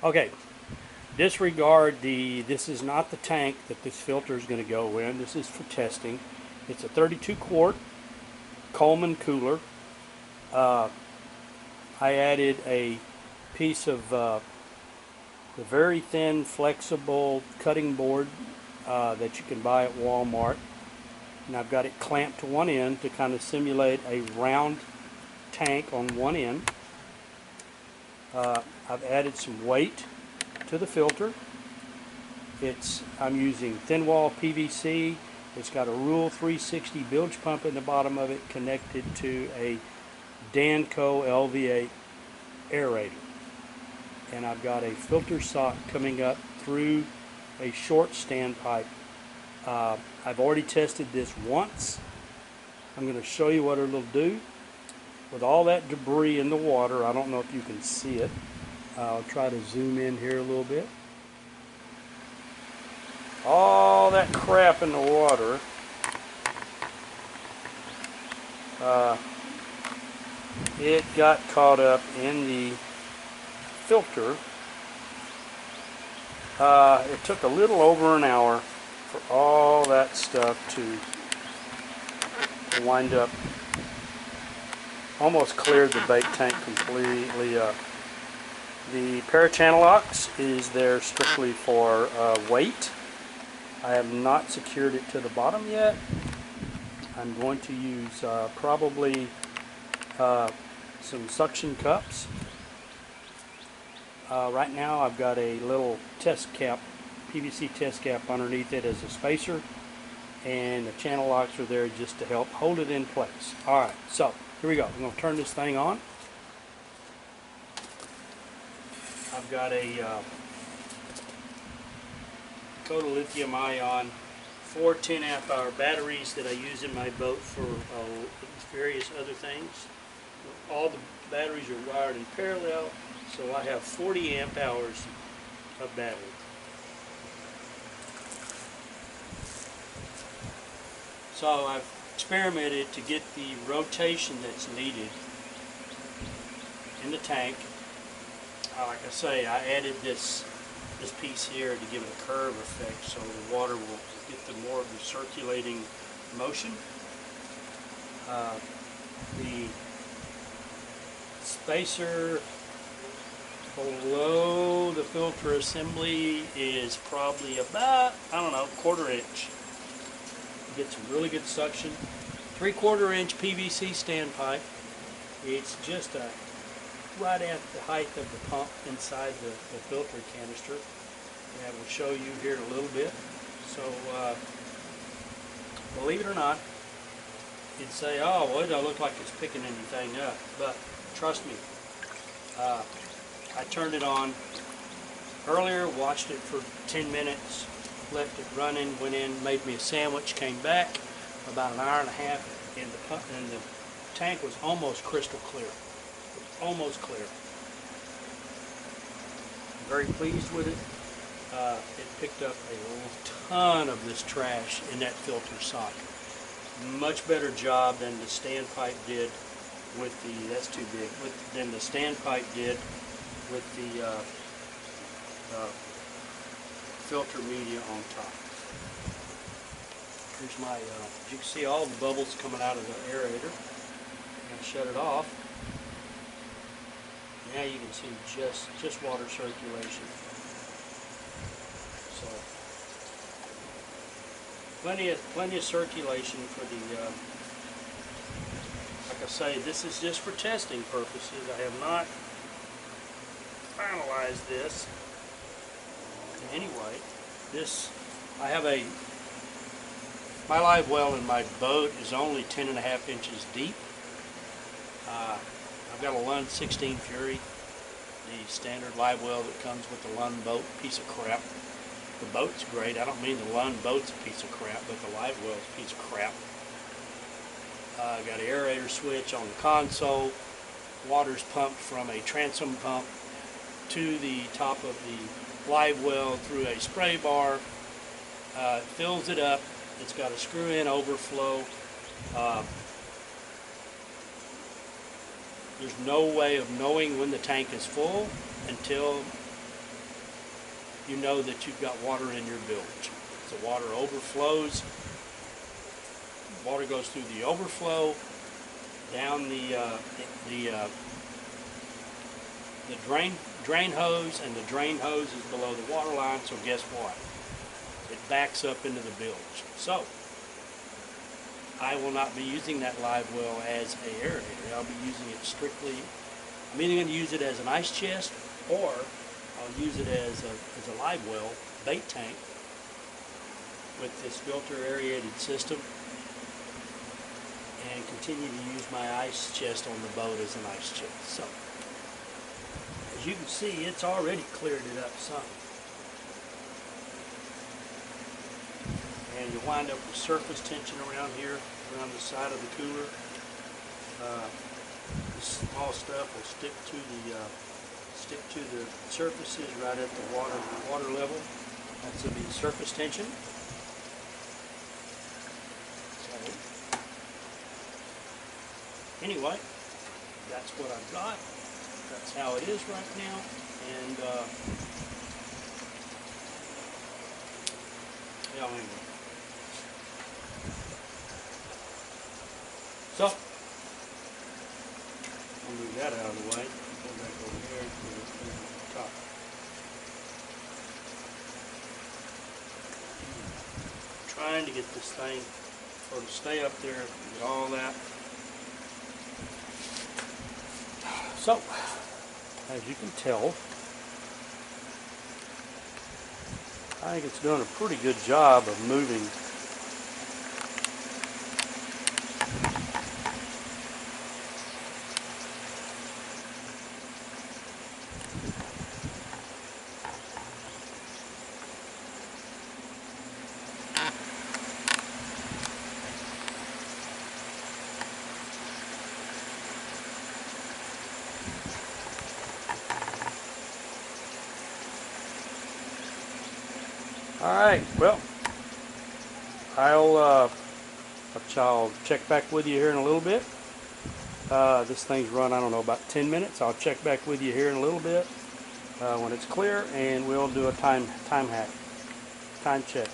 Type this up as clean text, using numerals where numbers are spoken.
Okay, disregard this is not the tank that this filter is going to go in. This is for testing. It's a 32 quart Coleman cooler. Uh, I added a piece of the very thin, flexible cutting board that you can buy at Walmart. And I've got it clamped to one end to kind of simulate a round tank on one end. I've added some weight to the filter. I'm using thin wall PVC. It's got a Rule 360 bilge pump in the bottom of it connected to a Danco LV8 aerator. And I've got a filter sock coming up through a short standpipe. I've already tested this once. I'm going to show you what it'll do. With all that debris in the water, I don't know if you can see it. I'll try to zoom in here a little bit. All that crap in the water it got caught up in the filter. It took a little over an hour for all that stuff to wind up. Almost cleared the bait tank completely up. The parachannel locks is there strictly for weight. I have not secured it to the bottom yet. I'm going to use probably some suction cups. Right now I've got a little test cap, PVC test cap underneath it as a spacer, and the channel locks are there just to help hold it in place. Alright, so here we go. I'm going to turn this thing on. I've got a total lithium ion 4 10 amp hour batteries that I use in my boat for various other things. All the batteries are wired in parallel, so I have 40 amp hours of battery. So I've experimented to get the rotation that's needed in the tank. Like I say, I added this piece here to give it a curve effect so the water will get more of the circulating motion. The spacer below the filter assembly is probably about, I don't know, 1/4 inch. Get some really good suction. 3/4 inch PVC standpipe. It's just right at the height of the pump inside the filter canister. And I will show you here in a little bit. So, believe it or not, you'd say, oh, well, it don't look like it's picking anything up. But trust me, I turned it on earlier, watched it for 10 minutes, left it running, went in, made me a sandwich, came back about an hour and a half, and the tank was almost crystal clear. Almost clear. I'm very pleased with it. It picked up a ton of this trash in that filter sock. Much better job than the standpipe did with the, that's too big, than the standpipe did with the filter media on top. Here's my, as you can see all the bubbles coming out of the aerator. I'm going to shut it off. Now you can see just water circulation. So plenty of circulation for the. Like I say, this is just for testing purposes. I have not finalized this. Anyway, I have my live well in my boat is only 10.5 inches deep. I've got a Lund 16 Fury, the standard live well that comes with the Lund boat, piece of crap. The boat's great. I don't mean the Lund boat's a piece of crap, but the live well's a piece of crap. I've got an aerator switch on the console. Water's pumped from a transom pump to the top of the live well through a spray bar. Fills it up. It's got a screw-in overflow. There's no way of knowing when the tank is full until you know that you've got water in your bilge. So water overflows. Water goes through the overflow, down the drain hose, and the drain hose is below the water line. So guess what? It backs up into the bilge. So I will not be using that live well as an aerator. I'll be using it strictly. I'm either going to use it as an ice chest, or I'll use it as a live well bait tank with this filter aerated system, and continue to use my ice chest on the boat as an ice chest. So, as you can see, it's already cleared it up some. And you wind up with surface tension around here, around the side of the cooler. This small stuff will stick to the surfaces right at the water level. That's the surface tension. Anyway, that's what I've got. That's how it is right now. And yeah, anyway. So I'll move that out of the way. Go back over here to the top. Trying to get this thing sort of stay up there, get all that. So, as you can tell, I think it's doing a pretty good job of moving Alright, well, I'll check back with you here in a little bit. This thing's run, I don't know, about 10 minutes. I'll check back with you here in a little bit when it's clear, and we'll do a time check.